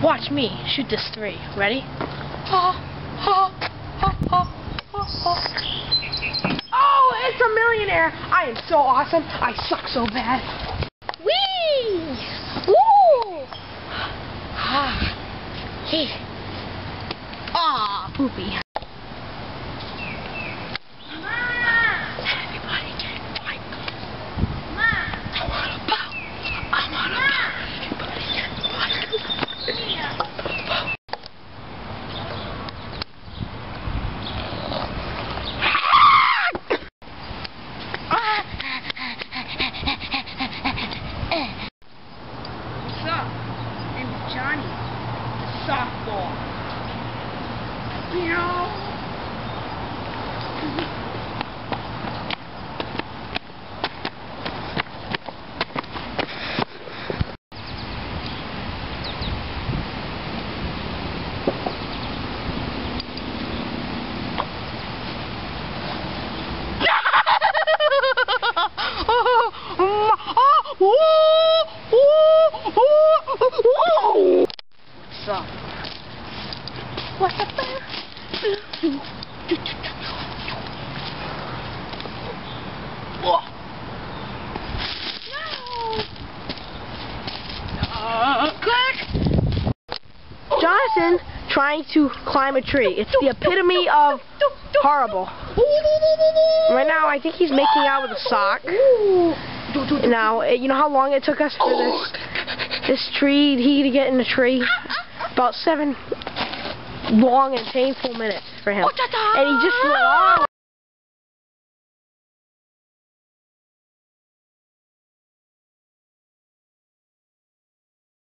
Watch me shoot this 3. Ready? Oh, it's a millionaire! I am so awesome. I suck so bad. Whee! Woo! Hey. Ah, poopy. Everybody get white. I'm on a boat. I'm on a boat. Everybody get white. What's up? I'm Johnny, the softball. You know. What's up? What's up? Jonathan trying to climb a tree. It's the epitome of horrible. Right now, I think he's making out with a sock. Now, you know how long it took us for this tree to get in the tree? About 7 long and painful minutes for him. And he just